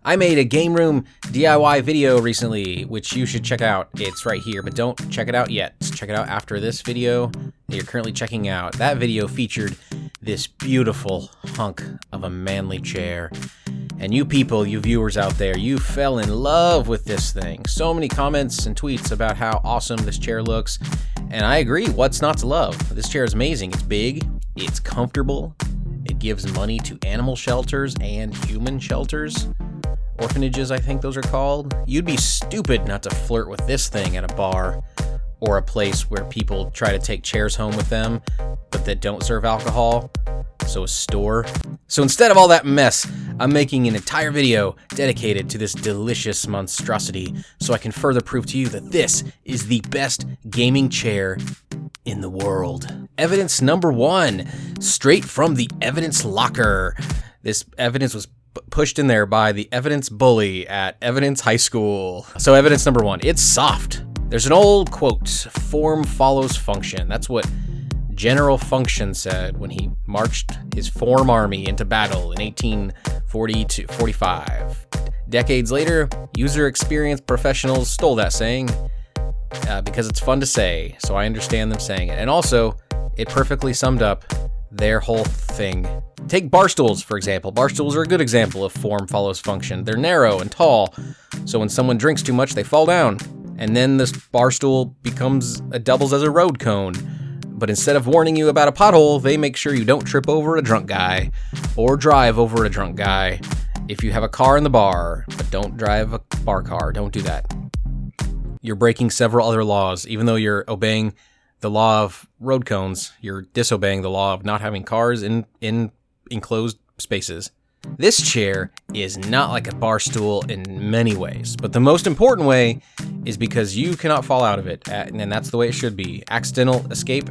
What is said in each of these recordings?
I made a game room DIY video recently, which you should check out. It's right here, but don't check it out yet. Check it out after this video that you're currently checking out. That video featured this beautiful hunk of a manly chair. And you people, you viewers out there, you fell in love with this thing. So many comments and tweets about how awesome this chair looks. And I agree, what's not to love? This chair is amazing. It's big, it's comfortable, it gives money to animal shelters and human shelters. Orphanages, I think those are called. You'd be stupid not to flirt with this thing at a bar or a place where people try to take chairs home with them, but that don't serve alcohol. So a store. So instead of all that mess, I'm making an entire video dedicated to this delicious monstrosity so I can further prove to you that this is the best gaming chair in the world. Evidence number 1, straight from the evidence locker. This evidence was pushed in there by the evidence bully at Evidence High School. So evidence number 1, it's soft. There's an old quote, form follows function. That's what General Function said when he marched his form army into battle in 1840 to 45. Decades later, user experience professionals stole that saying because it's fun to say, so I understand them saying it. And also, it perfectly summed up their whole thing. Take bar stools, for example. Bar stools are a good example of form follows function. They're narrow and tall, so when someone drinks too much, they fall down. And then this bar stool doubles as a road cone. But instead of warning you about a pothole, they make sure you don't trip over a drunk guy or drive over a drunk guy. If you have a car in the bar, but don't drive a bar car, don't do that. You're breaking several other laws. Even though you're obeying the law of road cones, you're disobeying the law of not having cars in enclosed spaces. This chair is not like a bar stool in many ways, but the most important way is because you cannot fall out of it, and that's the way it should be. Accidental escape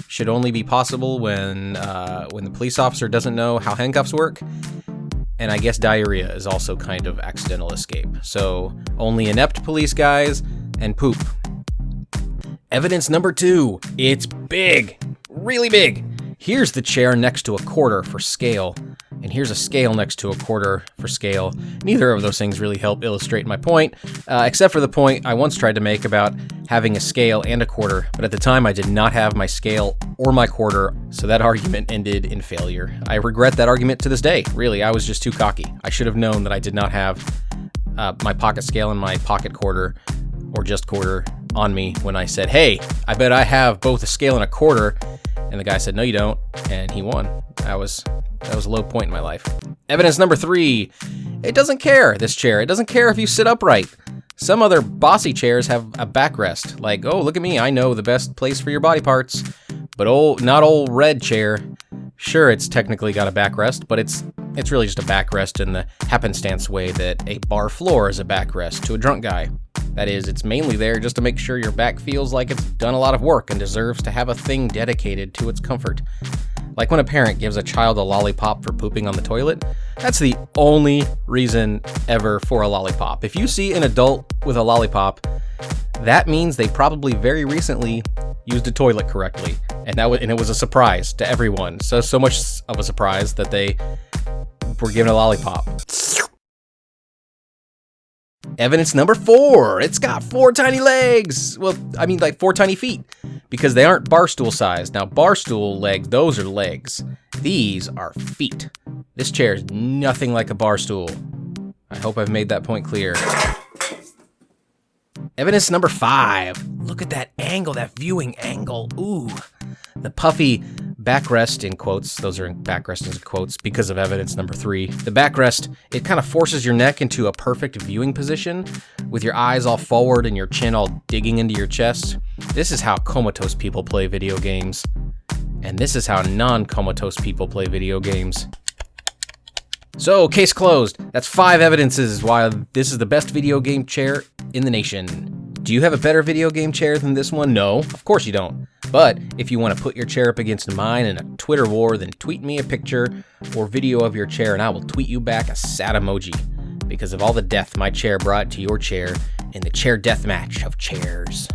should only be possible when the police officer doesn't know how handcuffs work, and I guess diarrhea is also kind of accidental escape. So only inept police guys and poop. Evidence number 2, it's big, really big. Here's the chair next to a quarter for scale, and here's a scale next to a quarter for scale. Neither of those things really help illustrate my point, except for the point I once tried to make about having a scale and a quarter, but at the time I did not have my scale or my quarter, so that argument ended in failure. I regret that argument to this day. Really, I was just too cocky. I should have known that I did not have my pocket scale and my pocket quarter, or just quarter, on me when I said, hey, I bet I have both a scale and a quarter. And the guy said, no, you don't. And he won. That was a low point in my life. Evidence number 3, it doesn't care, this chair. It doesn't care if you sit upright. Some other bossy chairs have a backrest. Like, oh, look at me, I know the best place for your body parts. But not old red chair. Sure, it's technically got a backrest, but it's really just a backrest in the happenstance way that a bar floor is a backrest to a drunk guy. That is, it's mainly there just to make sure your back feels like it's done a lot of work and deserves to have a thing dedicated to its comfort. Like when a parent gives a child a lollipop for pooping on the toilet, that's the only reason ever for a lollipop. If you see an adult with a lollipop, that means they probably very recently used a toilet correctly. And it was a surprise to everyone. So much of a surprise that they were given a lollipop. Evidence number 4, it's got 4 tiny legs. Well, I mean like 4 tiny feet, because they aren't bar stool size. Now bar stool legs, those are legs. These are feet. This chair is nothing like a bar stool. I hope I've made that point clear. Evidence number 5, look at that angle, that viewing angle. Ooh, the puffy backrest in quotes. Those are backrest in quotes because of evidence number 3. The backrest, it kind of forces your neck into a perfect viewing position with your eyes all forward and your chin all digging into your chest. This is how comatose people play video games. And this is how non-comatose people play video games. So, case closed. That's 5 evidences why this is the best video game chair in the nation. Do you have a better video game chair than this one? No, of course you don't. But if you want to put your chair up against mine in a Twitter war, then tweet me a picture or video of your chair and I will tweet you back a sad emoji because of all the death my chair brought to your chair in the chair death match of chairs.